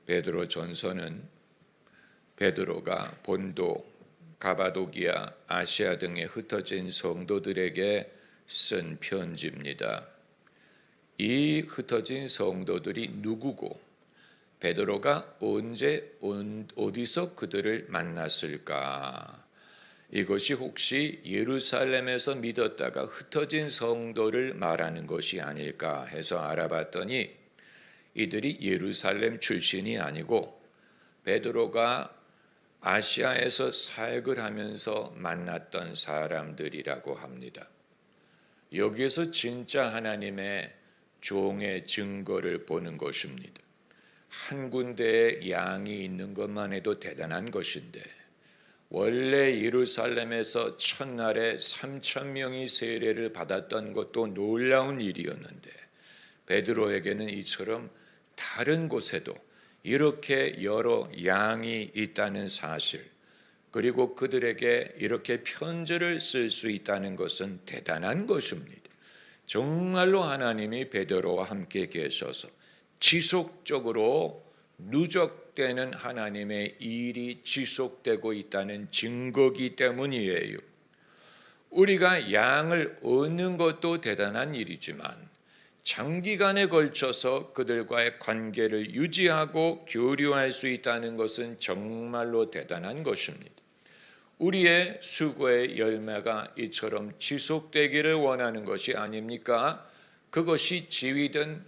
베드로 전서는 베드로가 본도, 가바도기아, 아시아 등에 흩어진 성도들에게 쓴 편지입니다. 이 흩어진 성도들이 누구고 베드로가 언제 어디서 그들을 만났을까? 이것이 혹시 예루살렘에서 믿었다가 흩어진 성도를 말하는 것이 아닐까 해서 알아봤더니 이들이 예루살렘 출신이 아니고 베드로가 아시아에서 사역을 하면서 만났던 사람들이라고 합니다. 여기에서 진짜 하나님의 종의 증거를 보는 것입니다. 한 군데에 양이 있는 것만 해도 대단한 것인데 원래 예루살렘에서 첫날에 3,000명이 세례를 받았던 것도 놀라운 일이었는데 베드로에게는 이처럼 다른 곳에도 이렇게 여러 양이 있다는 사실, 그리고 그들에게 이렇게 편지를 쓸 수 있다는 것은 대단한 것입니다. 정말로 하나님이 베드로와 함께 계셔서 지속적으로 누적되는 하나님의 일이 지속되고 있다는 증거기 때문이에요. 우리가 양을 얻는 것도 대단한 일이지만 장기간에 걸쳐서 그들과의 관계를 유지하고 교류할 수 있다는 것은 정말로 대단한 것입니다. 우리의 수고의 열매가 이처럼 지속되기를 원하는 것이 아닙니까? 그것이 지위든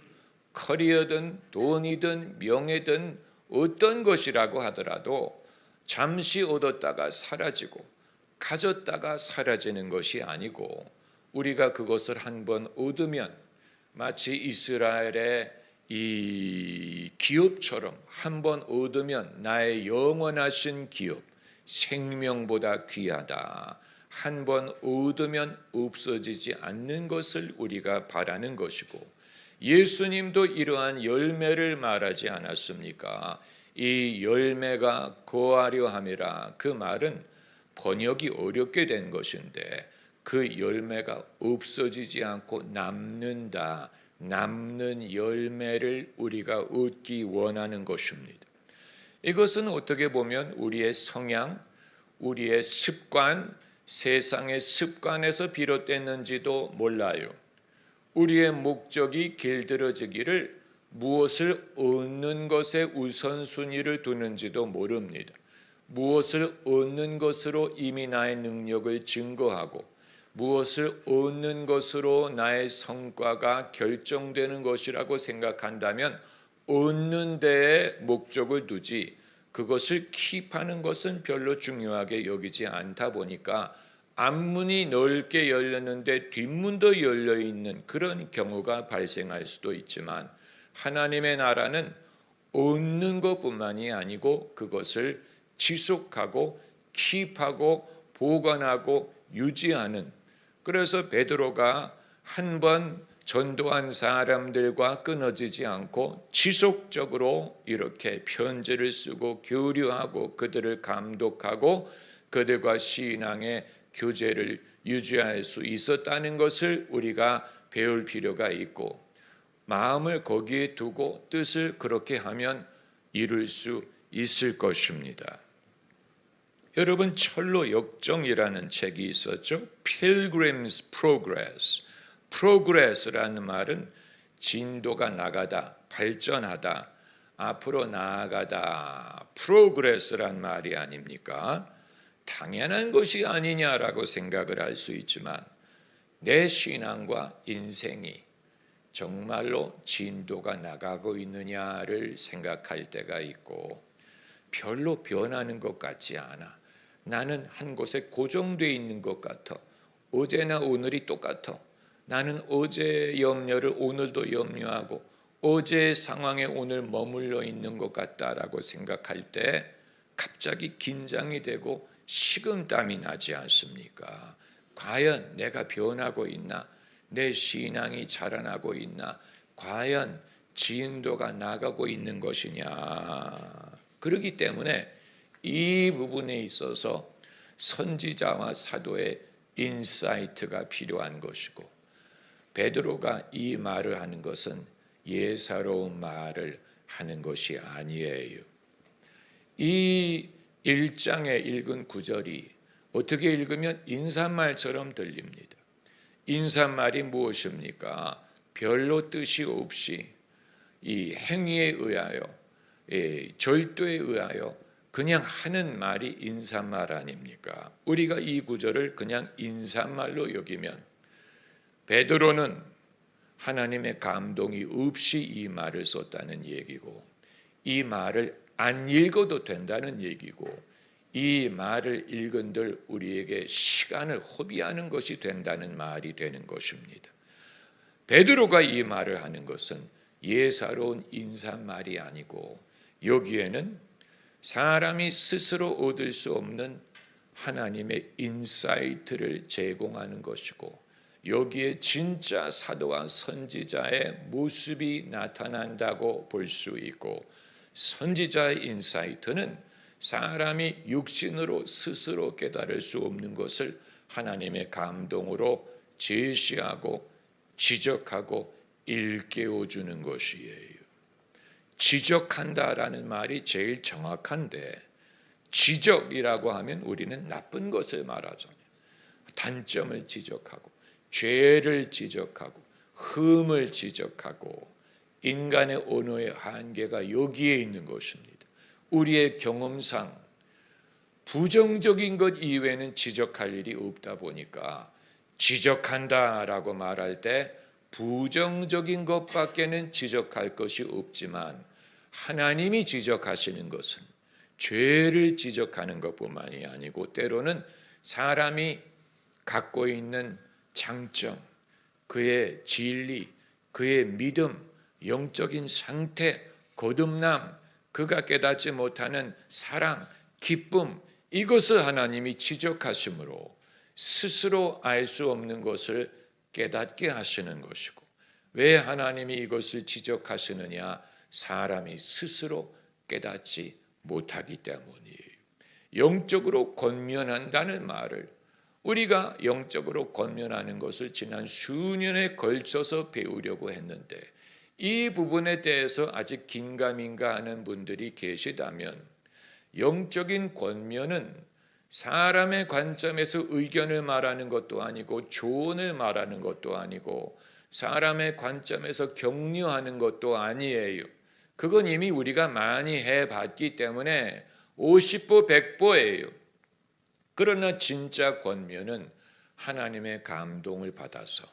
커리어든 돈이든 명예든 어떤 것이라고 하더라도 잠시 얻었다가 사라지고 가졌다가 사라지는 것이 아니고 우리가 그것을 한번 얻으면 마치 이스라엘의 이 기업처럼 한번 얻으면 나의 영원하신 기업, 생명보다 귀하다. 한번 얻으면 없어지지 않는 것을 우리가 바라는 것이고 예수님도 이러한 열매를 말하지 않았습니까? 이 열매가 거하려 함이라. 그 말은 번역이 어렵게 된 것인데 그 열매가 없어지지 않고 남는다. 남는 열매를 우리가 얻기 원하는 것입니다. 이것은 어떻게 보면 우리의 성향, 우리의 습관, 세상의 습관에서 비롯됐는지도 몰라요. 우리의 목적이 길들어지기를 무엇을 얻는 것에 우선순위를 두는지도 모릅니다. 무엇을 얻는 것으로 이미 나의 능력을 증거하고 무엇을 얻는 것으로 나의 성과가 결정되는 것이라고 생각한다면 얻는 데에 목적을 두지 그것을 킵하는 것은 별로 중요하게 여기지 않다 보니까 앞문이 넓게 열렸는데 뒷문도 열려있는 그런 경우가 발생할 수도 있지만 하나님의 나라는 얻는 것뿐만이 아니고 그것을 지속하고 킵하고 보관하고 유지하는, 그래서 베드로가 한번 전도한 사람들과 끊어지지 않고 지속적으로 이렇게 편지를 쓰고 교류하고 그들을 감독하고 그들과 신앙의 교제를 유지할 수 있었다는 것을 우리가 배울 필요가 있고 마음을 거기에 두고 뜻을 그렇게 하면 이룰 수 있을 것입니다. 여러분 철로 역정이라는 책이 있었죠. Pilgrim's Progress. Progress라는 말은 진도가 나가다, 발전하다, 앞으로 나아가다. Progress란 말이 아닙니까? 당연한 것이 아니냐라고 생각을 할 수 있지만 내 신앙과 인생이 정말로 진도가 나가고 있느냐를 생각할 때가 있고 별로 변하는 것 같지 않아. 나는 한 곳에 고정되어 있는 것 같아. 어제나 오늘이 똑같아. 나는 어제의 염려를 오늘도 염려하고 어제의 상황에 오늘 머물러 있는 것 같다라고 생각할 때 갑자기 긴장이 되고 식은땀이 나지 않습니까? 과연 내가 변하고 있나? 내 신앙이 자라나고 있나? 과연 진도가 나가고 있는 것이냐? 그렇기 때문에 이 부분에 있어서 선지자와 사도의 인사이트가 필요한 것이고 베드로가 이 말을 하는 것은 예사로운 말을 하는 것이 아니에요. 이 1장에 읽은 구절이 어떻게 읽으면 인사말처럼 들립니다. 인사말이 무엇입니까? 별로 뜻이 없이 이 행위에 의하여, 절도에 의하여 그냥 하는 말이 인사말 아닙니까? 우리가 이 구절을 그냥 인사말로 여기면 베드로는 하나님의 감동이 없이 이 말을 썼다는 얘기고, 이 말을 안 읽어도 된다는 얘기고, 이 말을 읽은들 우리에게 시간을 허비하는 것이 된다는 말이 되는 것입니다. 베드로가 이 말을 하는 것은 예사로운 인사말이 아니고, 여기에는 사람이 스스로 얻을 수 없는 하나님의 인사이트를 제공하는 것이고, 여기에 진짜 사도와 선지자의 모습이 나타난다고 볼 수 있고, 선지자의 인사이트는 사람이 육신으로 스스로 깨달을 수 없는 것을 하나님의 감동으로 제시하고 지적하고 일깨워주는 것이에요. 지적한다라는 말이 제일 정확한데, 지적이라고 하면 우리는 나쁜 것을 말하잖아요. 단점을 지적하고 죄를 지적하고 흠을 지적하고, 인간의 언어의 한계가 여기에 있는 것입니다. 우리의 경험상 부정적인 것 이외에는 지적할 일이 없다 보니까 지적한다라고 말할 때 부정적인 것밖에는 지적할 것이 없지만, 하나님이 지적하시는 것은 죄를 지적하는 것뿐만이 아니고, 때로는 사람이 갖고 있는 장점, 그의 진리, 그의 믿음, 영적인 상태, 거듭남, 그가 깨닫지 못하는 사랑, 기쁨, 이것을 하나님이 지적하심으로 스스로 알 수 없는 것을 깨닫게 하시는 것이고, 왜 하나님이 이것을 지적하시느냐? 사람이 스스로 깨닫지 못하기 때문이에요. 영적으로 권면한다는 말을, 우리가 영적으로 권면하는 것을 지난 수년에 걸쳐서 배우려고 했는데, 이 부분에 대해서 아직 긴가민가 하는 분들이 계시다면, 영적인 권면은 사람의 관점에서 의견을 말하는 것도 아니고 조언을 말하는 것도 아니고 사람의 관점에서 격려하는 것도 아니에요. 그건 이미 우리가 많이 해봤기 때문에 50보 100보예요. 그러나 진짜 권면은 하나님의 감동을 받아서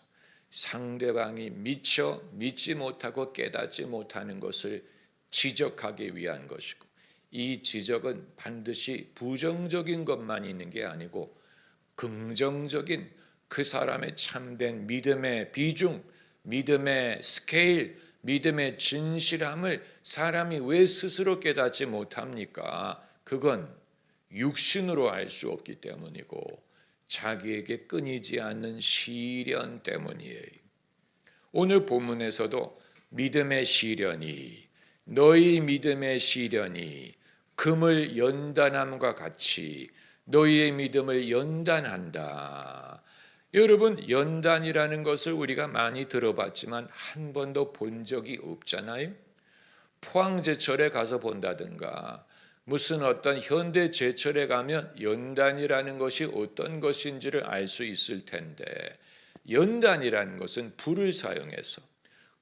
상대방이 미처 믿지 못하고 깨닫지 못하는 것을 지적하기 위한 것이고, 이 지적은 반드시 부정적인 것만 있는 게 아니고 긍정적인 그 사람의 참된 믿음의 비중, 믿음의 스케일, 믿음의 진실함을 사람이 왜 스스로 깨닫지 못합니까? 그건 육신으로 알 수 없기 때문이고 자기에게 끊이지 않는 시련 때문이에요. 오늘 본문에서도 믿음의 시련이, 너희 믿음의 시련이 금을 연단함과 같이 너희의 믿음을 연단한다. 여러분, 연단이라는 것을 우리가 많이 들어봤지만 한 번도 본 적이 없잖아요. 포항제철에 가서 본다든가 무슨 어떤 현대 제철에 가면 연단이라는 것이 어떤 것인지를 알 수 있을 텐데, 연단이라는 것은 불을 사용해서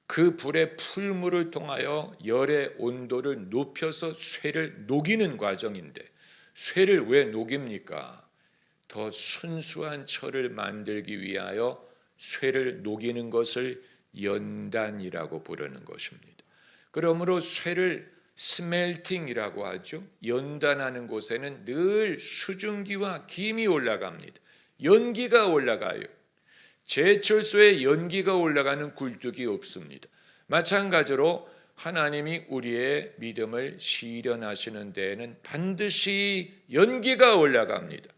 그 불의 풀물을 통하여 열의 온도를 높여서 쇠를 녹이는 과정인데, 쇠를 왜 녹입니까? 더 순수한 철을 만들기 위하여 쇠를 녹이는 것을 연단이라고 부르는 것입니다. 그러므로 쇠를 스멜팅이라고 하죠. 연단하는 곳에는 늘 수증기와 김이 올라갑니다. 연기가 올라가요. 제철소에 연기가 올라가는 굴뚝이 없습니다. 마찬가지로 하나님이 우리의 믿음을 시련하시는 데에는 반드시 연기가 올라갑니다.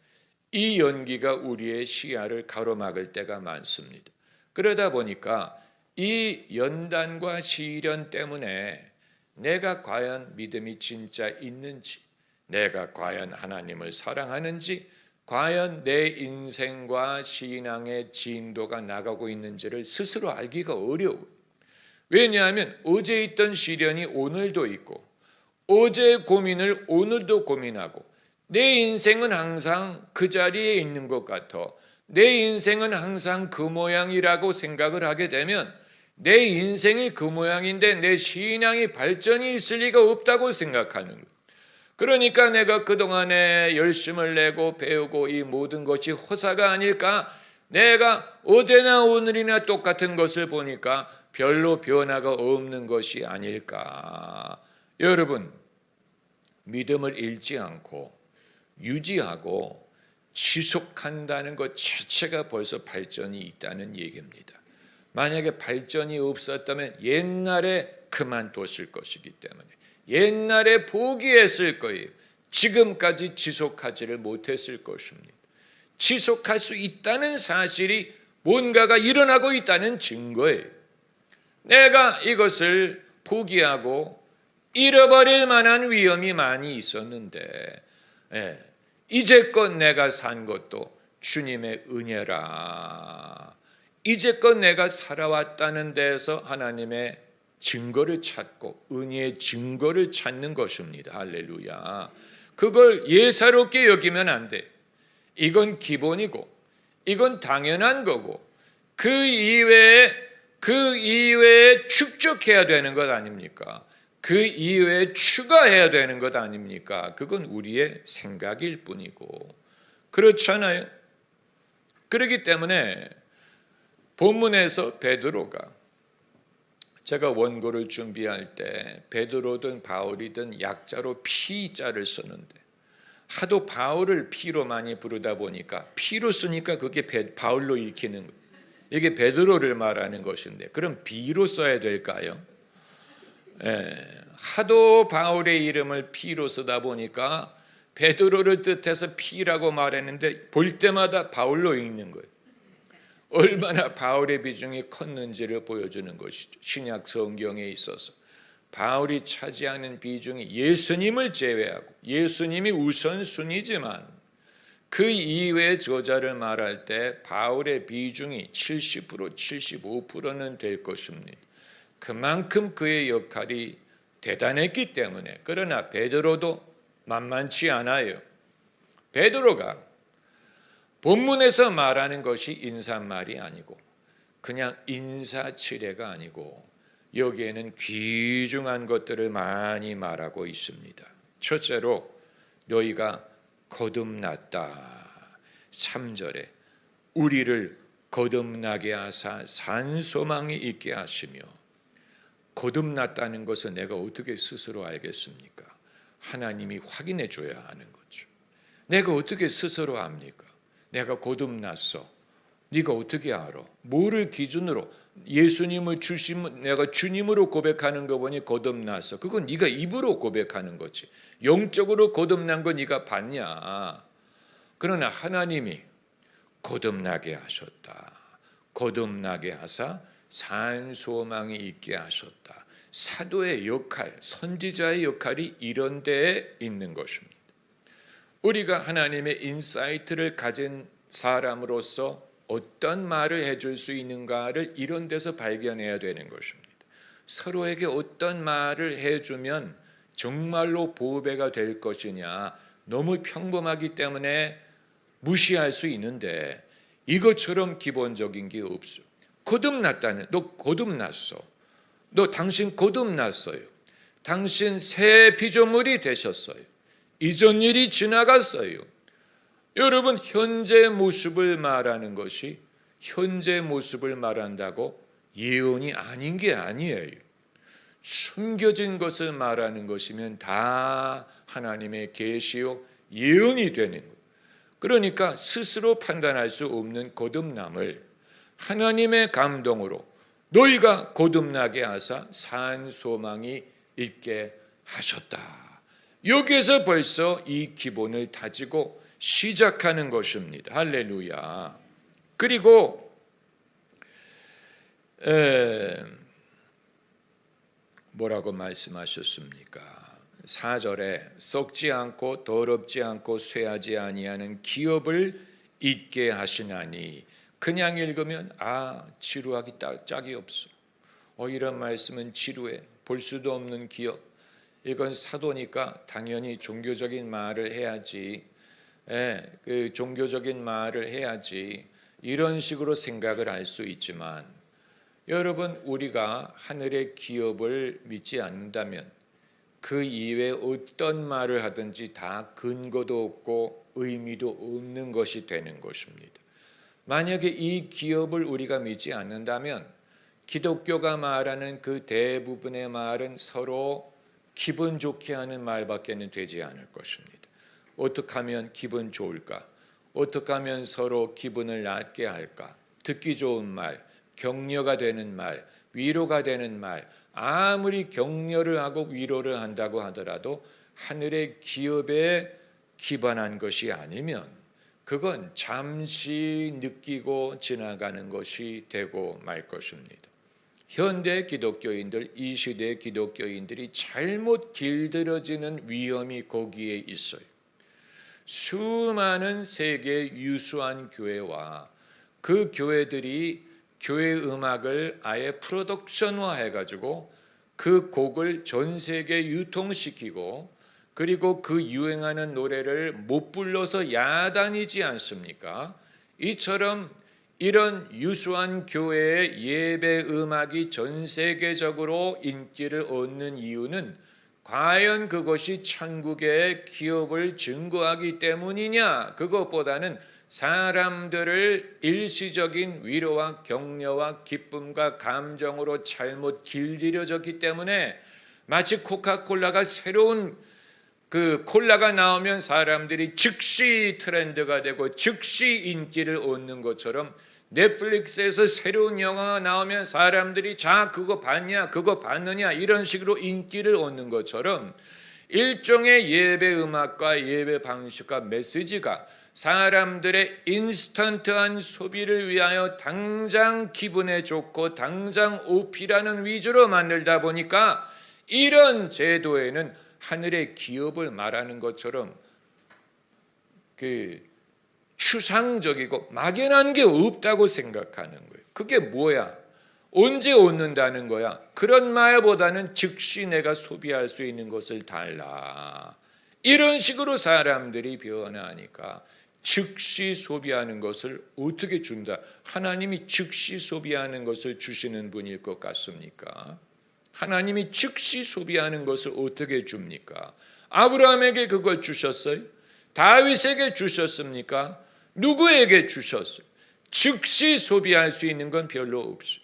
이 연기가 우리의 시야를 가로막을 때가 많습니다. 그러다 보니까 이 연단과 시련 때문에 내가 과연 믿음이 진짜 있는지, 내가 과연 하나님을 사랑하는지, 과연 내 인생과 신앙의 진도가 나가고 있는지를 스스로 알기가 어려워요. 왜냐하면 어제 있던 시련이 오늘도 있고 어제 고민을 오늘도 고민하고 내 인생은 항상 그 자리에 있는 것 같아. 내 인생은 항상 그 모양이라고 생각을 하게 되면 내 인생이 그 모양인데 내 신앙이 발전이 있을 리가 없다고 생각하는 거예요. 그러니까 내가 그동안에 열심을 내고 배우고 이 모든 것이 허사가 아닐까? 내가 어제나 오늘이나 똑같은 것을 보니까 별로 변화가 없는 것이 아닐까? 여러분, 믿음을 잃지 않고 유지하고 지속한다는 것 자체가 벌써 발전이 있다는 얘기입니다. 만약에 발전이 없었다면 옛날에 그만뒀을 것이기 때문에 옛날에 포기했을 거예요. 지금까지 지속하지를 못했을 것입니다. 지속할 수 있다는 사실이 뭔가가 일어나고 있다는 증거예요. 내가 이것을 포기하고 잃어버릴 만한 위험이 많이 있었는데 이제껏 내가 산 것도 주님의 은혜라. 이제껏 내가 살아왔다는 데에서 하나님의 증거를 찾고 은혜의 증거를 찾는 것입니다. 할렐루야. 그걸 예사롭게 여기면 안 돼. 이건 기본이고 이건 당연한 거고 그 이외에 축적해야 되는 것 아닙니까? 그 이외에 추가해야 되는 것 아닙니까? 그건 우리의 생각일 뿐이고 그렇잖아요. 그렇기 때문에 본문에서 베드로가 제가 원고를 준비할 때 베드로든 바울이든 약자로 피자를 쓰는데 하도 바울을 피로 많이 부르다 보니까 피로 쓰니까 그게 바울로 읽히는 거예요. 이게 베드로를 말하는 것인데 그럼 비로 써야 될까요? 하도 바울의 이름을 피로 쓰다 보니까 베드로를 뜻해서 피라고 말했는데 볼 때마다 바울로 읽는 거예요. 얼마나 바울의 비중이 컸는지를 보여주는 것이죠. 신약 성경에 있어서 바울이 차지하는 비중이 예수님을 제외하고 예수님이 우선순위지만 그 이외의 저자를 말할 때 바울의 비중이 70%, 75%는 될 것입니다. 그만큼 그의 역할이 대단했기 때문에. 그러나 베드로도 만만치 않아요. 베드로가 본문에서 말하는 것이 인사말이 아니고 그냥 인사치레가 아니고 여기에는 귀중한 것들을 많이 말하고 있습니다. 첫째로 너희가 거듭났다. 3절에 우리를 거듭나게 하사 산 소망이 있게 하시며 거듭났다는 것을 내가 어떻게 스스로 알겠습니까? 하나님이 확인해 줘야 하는 거죠. 내가 어떻게 스스로 압니까? 내가 거듭났어. 네가 어떻게 알아? 뭐를 기준으로? 예수님을 내가 주님으로 고백하는 거 보니 거듭났어. 그건 네가 입으로 고백하는 거지. 영적으로 거듭난 거 네가 봤냐? 그러나 하나님이 거듭나게 하셨다. 거듭나게 하사 산 소망이 있게 하셨다. 사도의 역할, 선지자의 역할이 이런 데에 있는 것입니다. 우리가 하나님의 인사이트를 가진 사람으로서 어떤 말을 해줄 수 있는가를 이런 데서 발견해야 되는 것입니다. 서로에게 어떤 말을 해주면 정말로 보배가 될 것이냐, 너무 평범하기 때문에 무시할 수 있는데 이것처럼 기본적인 게 없어. 거듭났다는, 너 거듭났어. 너 당신 거듭났어요. 당신 새 피조물이 되셨어요. 이전 일이 지나갔어요. 여러분, 현재 모습을 말하는 것이 현재 모습을 말한다고 예언이 아닌 게 아니에요. 숨겨진 것을 말하는 것이면 다 하나님의 계시요 예언이 되는 거예요. 그러니까 스스로 판단할 수 없는 거듭남을 하나님의 감동으로 너희가 거듭나게 하사 산 소망이 있게 하셨다. 여기에서 벌써 이 기본을 다지고 시작하는 것입니다. 할렐루야. 그리고 뭐라고 말씀하셨습니까? 4절에 썩지 않고 더럽지 않고 쇠하지 아니하는 기업을 잊게 하시나니, 그냥 읽으면 지루하기 짝이 없어. 이런 말씀은 지루해. 볼 수도 없는 기업. 이건 사도니까 당연히 종교적인 말을 해야지. 그 종교적인 말을 해야지. 이런 식으로 생각을 할 수 있지만 여러분, 우리가 하늘의 기업을 믿지 않는다면 그 이외에 어떤 말을 하든지 다 근거도 없고 의미도 없는 것이 되는 것입니다. 만약에 이 기업을 우리가 믿지 않는다면 기독교가 말하는 그 대부분의 말은 서로 기분 좋게 하는 말밖에는 되지 않을 것입니다. 어떻게 하면 기분 좋을까? 어떻게 하면 서로 기분을 낮게 할까? 듣기 좋은 말, 격려가 되는 말, 위로가 되는 말, 아무리 격려를 하고 위로를 한다고 하더라도 하늘의 기업에 기반한 것이 아니면 그건 잠시 느끼고 지나가는 것이 되고 말 것입니다. 현대 기독교인들, 이 시대의 기독교인들이 잘못 길들여지는 위험이 거기에 있어요. 수많은 세계 유수한 교회와 그 교회들이 교회 음악을 아예 프로덕션화 해가지고 그 곡을 전 세계에 유통시키고 그리고 그 유행하는 노래를 못 불러서 야단이지 않습니까? 이처럼 이런 유수한 교회의 예배 음악이 전 세계적으로 인기를 얻는 이유는 과연 그것이 천국의 기업을 증거하기 때문이냐? 그것보다는 사람들을 일시적인 위로와 격려와 기쁨과 감정으로 잘못 길들여졌기 때문에 마치 코카콜라가 새로운 그 콜라가 나오면 사람들이 즉시 트렌드가 되고 즉시 인기를 얻는 것처럼 넷플릭스에서 새로운 영화가 나오면 사람들이 자 그거 봤냐 그거 봤느냐 이런 식으로 인기를 얻는 것처럼 일종의 예배 음악과 예배 방식과 메시지가 사람들의 인스턴트한 소비를 위하여 당장 기분에 좋고 당장 오피라는 위주로 만들다 보니까 이런 제도에는 하늘의 기업을 말하는 것처럼 그 추상적이고 막연한 게 없다고 생각하는 거예요. 그게 뭐야? 언제 얻는다는 거야? 그런 말보다는 즉시 내가 소비할 수 있는 것을 달라. 이런 식으로 사람들이 변하니까 즉시 소비하는 것을 어떻게 준다? 하나님이 즉시 소비하는 것을 주시는 분일 것 같습니까? 하나님이 즉시 소비하는 것을 어떻게 줍니까? 아브라함에게 그걸 주셨어요? 다윗에게 주셨습니까? 누구에게 주셨어요? 즉시 소비할 수 있는 건 별로 없어요.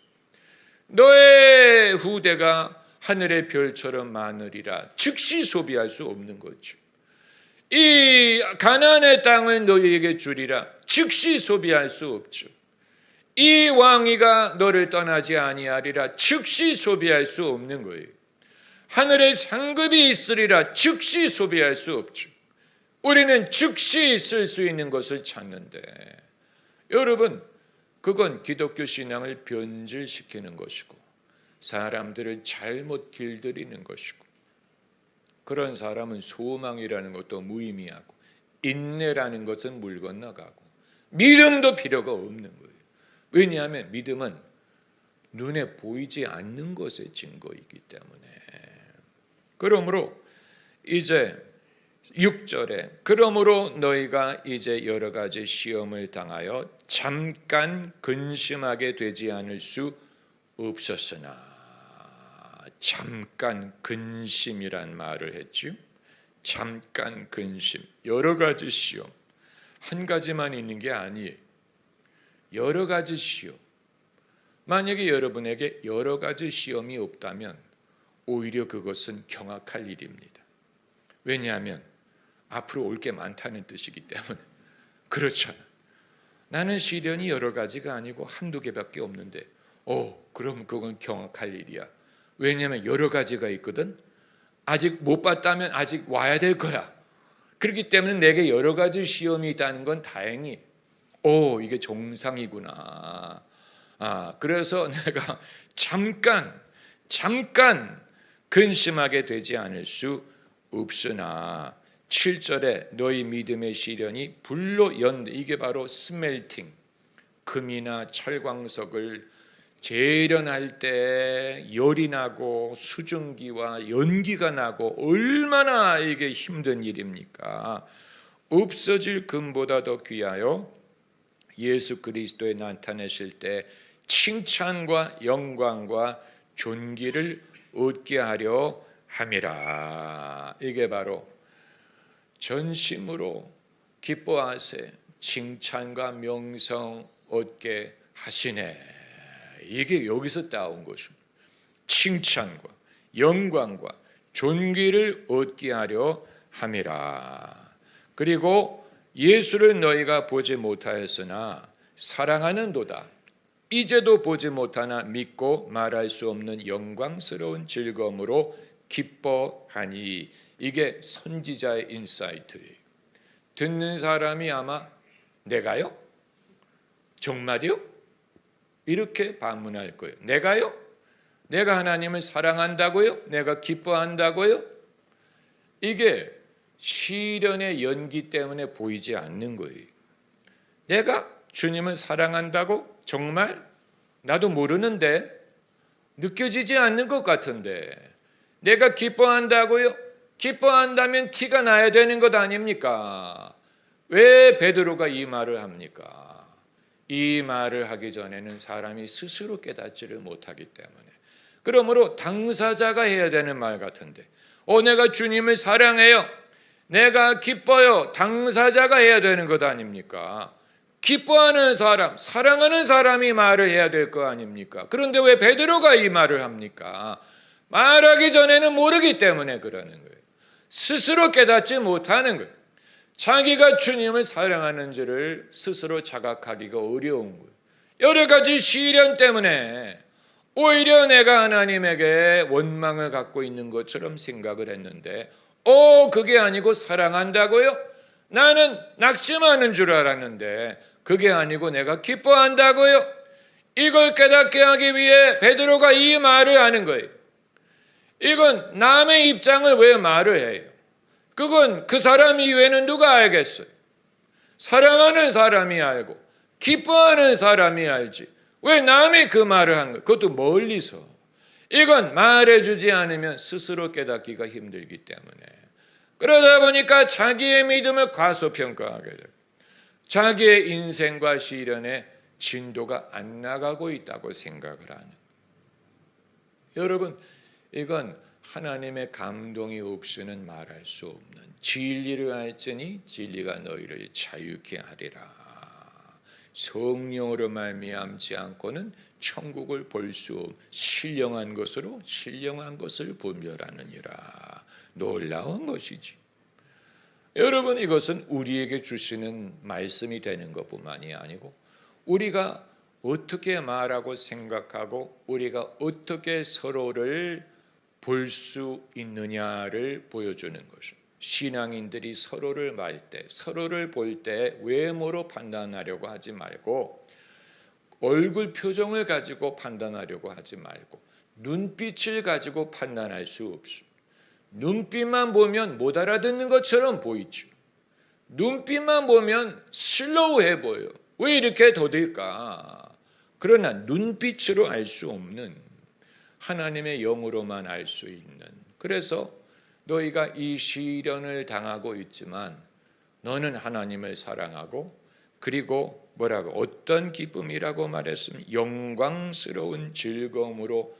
너의 후대가 하늘의 별처럼 많으리라. 즉시 소비할 수 없는 거죠. 이 가나안의 땅을 너희에게 주리라. 즉시 소비할 수 없죠. 이 왕위가 너를 떠나지 아니하리라. 즉시 소비할 수 없는 거예요. 하늘의 상급이 있으리라. 즉시 소비할 수 없죠. 우리는 즉시 쓸 수 있는 것을 찾는데 여러분 그건 기독교 신앙을 변질시키는 것이고 사람들을 잘못 길들이는 것이고 그런 사람은 소망이라는 것도 무의미하고 인내라는 것은 물 건너가고 믿음도 필요가 없는 거예요. 왜냐하면 믿음은 눈에 보이지 않는 것의 증거이기 때문에. 그러므로 이제 6절에 그러므로 너희가 이제 여러 가지 시험을 당하여 잠깐 근심하게 되지 않을 수 없었으나. 잠깐 근심이란 말을 했죠. 잠깐 근심. 여러 가지 시험. 한 가지만 있는 게 아니에요. 여러 가지 시험. 만약에 여러분에게 여러 가지 시험이 없다면 오히려 그것은 경악할 일입니다. 왜냐하면 앞으로 올 게 많다는 뜻이기 때문에. 그렇잖아. 나는 시련이 여러 가지가 아니고 한두 개밖에 없는데 그럼 그건 경악할 일이야. 왜냐하면 여러 가지가 있거든. 아직 못 봤다면 아직 와야 될 거야. 그렇기 때문에 내게 여러 가지 시험이 있다는 건 다행히 이게 정상이구나. 그래서 내가 잠깐 근심하게 되지 않을 수 없으나 7절에 너희 믿음의 시련이 불로 연대. 이게 바로 스멜팅. 금이나 철광석을 재련할 때 열이 나고 수증기와 연기가 나고 얼마나 이게 힘든 일입니까? 없어질 금보다 더 귀하여 예수 그리스도에 나타내실 때 칭찬과 영광과 존귀를 얻게 하려 함이라. 이게 바로 전심으로 기뻐하세 칭찬과 명성 얻게 하시네. 이게 여기서 따온 것입니다. 칭찬과 영광과 존귀를 얻게 하려 함이라. 그리고 예수를 너희가 보지 못하였으나 사랑하는도다. 이제도 보지 못하나 믿고 말할 수 없는 영광스러운 즐거움으로 기뻐하니. 이게 선지자의 인사이트예요. 듣는 사람이 아마 내가요? 정말요? 이렇게 반문할 거예요. 내가요? 내가 하나님을 사랑한다고요? 내가 기뻐한다고요? 이게 시련의 연기 때문에 보이지 않는 거예요. 내가 주님을 사랑한다고? 정말? 나도 모르는데, 느껴지지 않는 것 같은데. 내가 기뻐한다고요? 기뻐한다면 티가 나야 되는 것 아닙니까? 왜 베드로가 이 말을 합니까? 이 말을 하기 전에는 사람이 스스로 깨닫지를 못하기 때문에. 그러므로 당사자가 해야 되는 말 같은데, 내가 주님을 사랑해요, 내가 기뻐요, 당사자가 해야 되는 것 아닙니까? 기뻐하는 사람, 사랑하는 사람이 말을 해야 될 거 아닙니까? 그런데 왜 베드로가 이 말을 합니까? 말하기 전에는 모르기 때문에 그러는 거예요. 스스로 깨닫지 못하는 거예요. 자기가 주님을 사랑하는지를 스스로 자각하기가 어려운 거예요. 여러 가지 시련 때문에 오히려 내가 하나님에게 원망을 갖고 있는 것처럼 생각을 했는데, 그게 아니고 사랑한다고요? 나는 낙심하는 줄 알았는데 그게 아니고 내가 기뻐한다고요? 이걸 깨닫게 하기 위해 베드로가 이 말을 하는 거예요. 이건 남의 입장을 왜 말을 해요? 그건 그 사람 이외에는 누가 알겠어요? 사랑하는 사람이 알고 기뻐하는 사람이 알지. 왜 남이 그 말을 한 거예요? 그것도 멀리서. 이건 말해주지 않으면 스스로 깨닫기가 힘들기 때문에. 그러다 보니까 자기의 믿음을 과소평가하게 돼요. 자기의 인생과 시련의 진도가 안 나가고 있다고 생각을 하는. 여러분, 이건 하나님의 감동이 없이는 말할 수 없는, 진리를 알지니 진리가 너희를 자유케 하리라. 성령으로 말미암지 않고는 천국을 볼 수 신령한 것으로 신령한 것을 분별하느니라. 놀라운 것이지. 여러분, 이것은 우리에게 주시는 말씀이 되는 것뿐만이 아니고 우리가 어떻게 말하고 생각하고 우리가 어떻게 서로를 볼 수 있느냐를 보여주는 것입니다. 신앙인들이 서로를 서로를 볼 때 외모로 판단하려고 하지 말고, 얼굴 표정을 가지고 판단하려고 하지 말고, 눈빛을 가지고 판단할 수 없습니다. 눈빛만 보면 못 알아듣는 것처럼 보이죠. 눈빛만 보면 슬로우해 보여요. 왜 이렇게 더딜까? 그러나 눈빛으로 알 수 없는, 하나님의 영으로만 알 수 있는. 그래서 너희가 이 시련을 당하고 있지만 너는 하나님을 사랑하고, 그리고 뭐라고, 어떤 기쁨이라고 말했으면 영광스러운 즐거움으로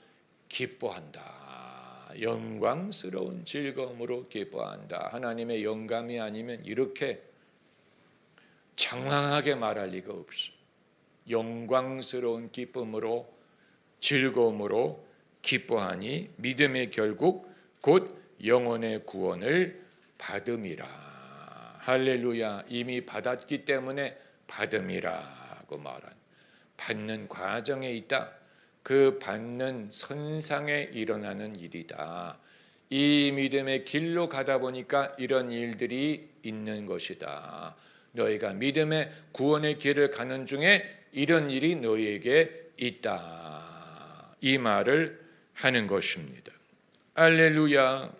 기뻐한다. 영광스러운 즐거움으로 기뻐한다. 하나님의 영감이 아니면 이렇게 장황하게 말할 리가 없어. 영광스러운 기쁨으로 즐거움으로 기뻐하니 믿음의 결국 곧 영혼의 구원을 받음이라. 할렐루야. 이미 받았기 때문에 받음이라고 말한, 받는 과정에 있다. 그 받는 선상에 일어나는 일이다. 이 믿음의 길로 가다 보니까 이런 일들이 있는 것이다. 너희가 믿음의 구원의 길을 가는 중에 이런 일이 너희에게 있다. 이 말을 하는 것입니다. 할렐루야.